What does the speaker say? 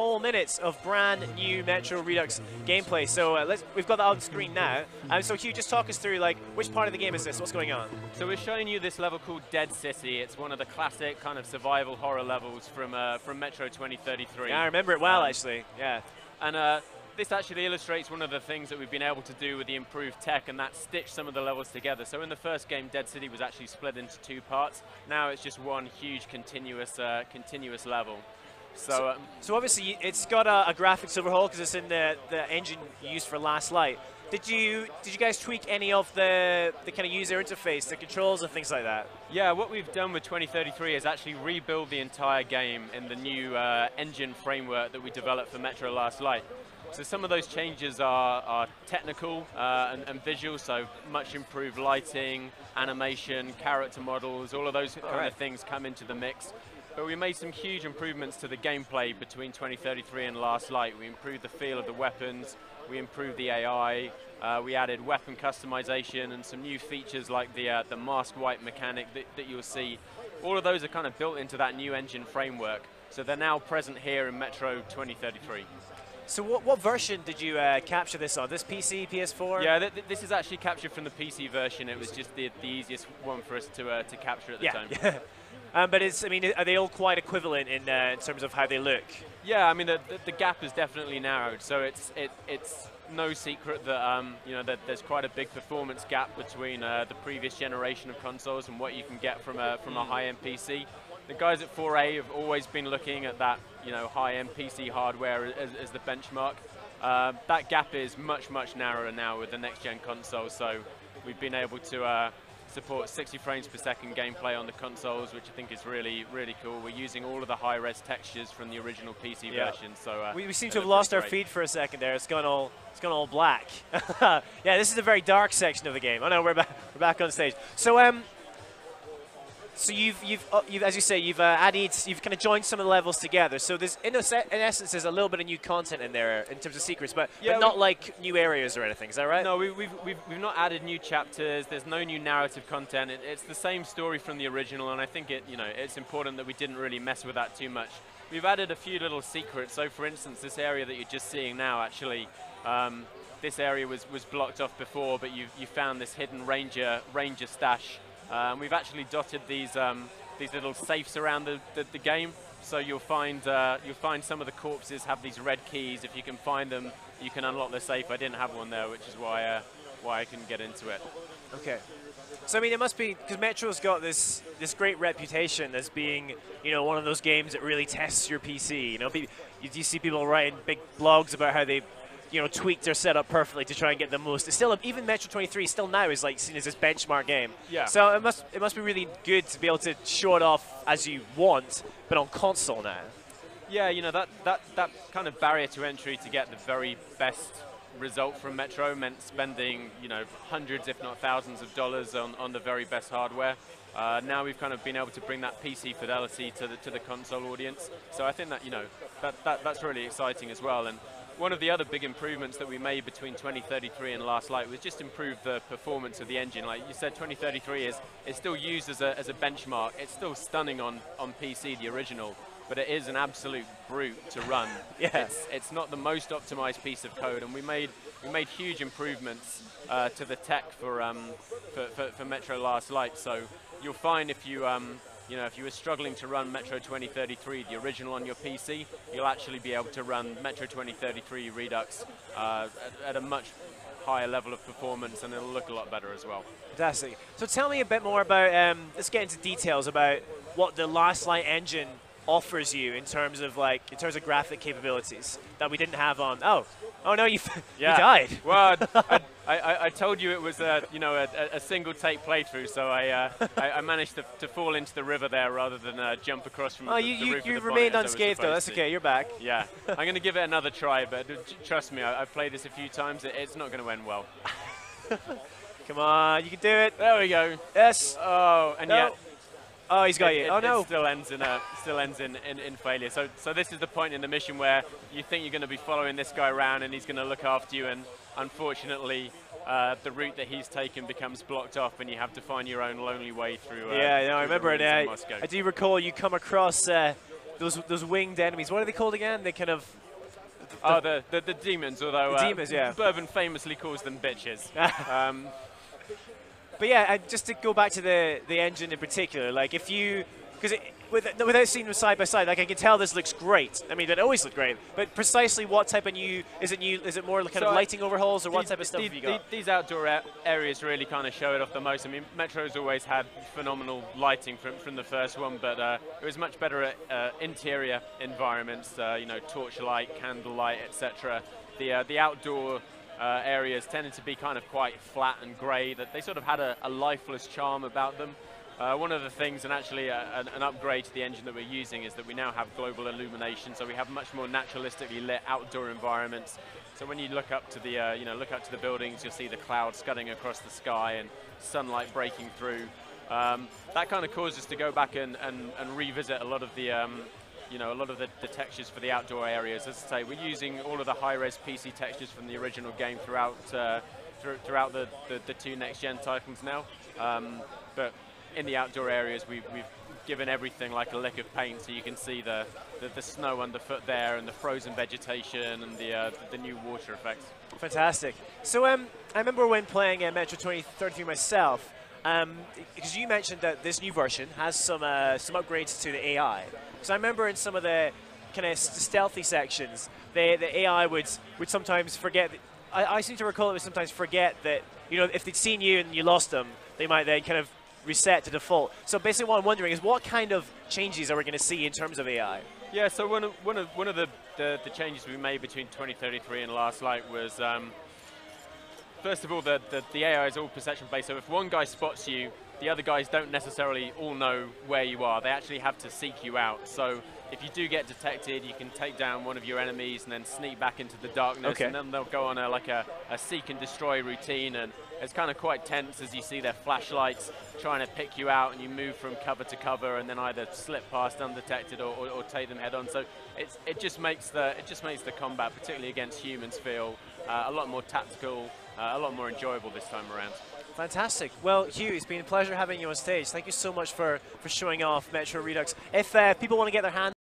whole minutes of brand new Metro Redux gameplay. So we've got that on screen now. So Hugh, just talk us through like which part of the game is this? What's going on? So we're showing you this level called Dead City. It's one of the classic kind of survival horror levels from Metro 2033. Yeah, I remember it well actually. Yeah. And this actually illustrates one of the things that we've been able to do with the improved tech, and that's stitch some of the levels together. So in the first game, Dead City was actually split into 2 parts. Now it's just one huge continuous level. So obviously it's got a graphics overhaul because it's in the engine used for Last Light. Did you guys tweak any of the kind of user interface, the controls and things like that? Yeah, what we've done with 2033 is actually rebuild the entire game in the new engine framework that we developed for Metro Last Light. So some of those changes are technical and visual, so much improved lighting, animation, character models, all of those kind of things come into the mix. But we made some huge improvements to the gameplay between 2033 and Last Light. We improved the feel of the weapons, we improved the AI, we added weapon customization and some new features like the mask wipe mechanic that you'll see. All of those are kind of built into that new engine framework. So they're now present here in Metro 2033. So what version did you capture this on? This PC, PS4? Yeah, this is actually captured from the PC version. It was just the easiest one for us to capture at the time. Yeah. But I mean, are they all quite equivalent in terms of how they look? Yeah, I mean the gap is definitely narrowed. So it's no secret that that there's quite a big performance gap between the previous generation of consoles and what you can get from a high-end PC. The guys at 4A have always been looking at that high-end PC hardware as the benchmark. That gap is much narrower now with the next-gen console. So we've been able to support 60 frames per second gameplay on the consoles, which I think is really cool. We're using all of the high-res textures from the original PC version. So we seem to have lost our feed for a second there. It's gone all black. Yeah, this is a very dark section of the game. Oh no, we're back on stage. So you've as you say, you've kind of joined some of the levels together. So there's in essence there's a little bit of new content in there in terms of secrets, but not like new areas or anything. Is that right? No, we've not added new chapters. There's no new narrative content. It's the same story from the original, and I think it's important that we didn't really mess with that too much. We've added a few little secrets. So for instance, this area that you're just seeing now, actually, this area was blocked off before, but you found this hidden ranger stash. We've actually dotted these little safes around the game, so you'll find some of the corpses have these red keys. If you can find them, you can unlock the safe. I didn't have one there, which is why I couldn't get into it. Okay. So I mean, it must be because Metro's got this great reputation as being one of those games that really tests your PC. You see people writing big blogs about how they tweaked their setup perfectly to try and get the most. It's still even Metro 23 still now is like seen as this benchmark game. Yeah. So it must be really good to be able to show it off as you want, but on console now. Yeah, that kind of barrier to entry to get the very best result from Metro meant spending hundreds, if not thousands, of dollars on the very best hardware. Now we've kind of been able to bring that PC fidelity to the console audience. So I think that that's really exciting as well. And one of the other big improvements that we made between 2033 and Last Light was just improve the performance of the engine. Like you said, 2033 is still used as a benchmark. It's still stunning on PC, the original, but it is an absolute brute to run. It's not the most optimized piece of code, and we made huge improvements to the tech for Metro Last Light. So you'll find if you if you were struggling to run Metro 2033, the original on your PC, you'll actually be able to run Metro 2033 Redux at a much higher level of performance, and it'll look a lot better as well. Fantastic. So tell me a bit more about, let's get into details about what the Last Light engine offers you in terms of graphic capabilities that we didn't have on. Oh no, you died. Well, I told you it was a single take playthrough, so I managed to fall into the river there rather than jump across from the roof. You remained unscathed though. That's okay. You're back. Yeah, I'm going to give it another try, but trust me, I've played this a few times. It's not going to end well. Come on, you can do it. There we go. Yes. Oh, and yet. Oh, he's got you. Oh no! It still ends in failure. So this is the point in the mission where you think you're going to be following this guy around and he's going to look after you, and unfortunately, the route that he's taken becomes blocked off, and you have to find your own lonely way through. I remember it. I do recall you come across those winged enemies. What are they called again? They kind of. The demons. Although the demons, yeah. Bourbon famously calls them bitches. But yeah, just to go back to the engine in particular, like if you, because without seeing them side by side, like I can tell this looks great. I mean, it always looked great. But precisely what type of new is it? Is it more kind of lighting overhauls, or what type of stuff have you got? These outdoor areas really kind of show it off the most. I mean, Metro's always had phenomenal lighting from the first one, but it was much better at interior environments. You know, torchlight, candlelight, etc. The outdoor areas tended to be kind of quite flat and grey. That they sort of had a lifeless charm about them. One of the things, and actually an upgrade to the engine that we're using, is that we now have global illumination, so we have much more naturalistically lit outdoor environments. So when you look up to the look up to the buildings, you'll see the clouds scudding across the sky and sunlight breaking through. That kind of caused us to go back and revisit a lot of the the textures for the outdoor areas. As I say, we're using all of the high-res PC textures from the original game throughout throughout the two next-gen titles now, but in the outdoor areas, we've given everything like a lick of paint, so you can see the snow underfoot there, and the frozen vegetation, and the new water effects. Fantastic. So I remember when playing Metro 2033 myself, because you mentioned that this new version has some upgrades to the AI. So I remember in some of the kind of stealthy sections, the AI would sometimes forget. I seem to recall it would sometimes forget that, you know, if they'd seen you and you lost them, they might then kind of reset to default. So basically what I'm wondering is what kind of changes are we going to see in terms of AI? Yeah, so one of the changes we made between 2033 and Last Light was, first of all, the AI is all perception based, so if one guy spots you, the other guys don't necessarily all know where you are. They actually have to seek you out. So if you do get detected, you can take down one of your enemies and then sneak back into the darkness, and then they'll go on a seek and destroy routine, and it's kind of quite tense as you see their flashlights trying to pick you out, and you move from cover to cover and then either slip past undetected or take them head on. So it just makes the combat, particularly against humans, feel a lot more tactical, a lot more enjoyable this time around. Fantastic. Well, Hugh, it's been a pleasure having you on stage. Thank you so much for showing off Metro Redux. If people want to get their hands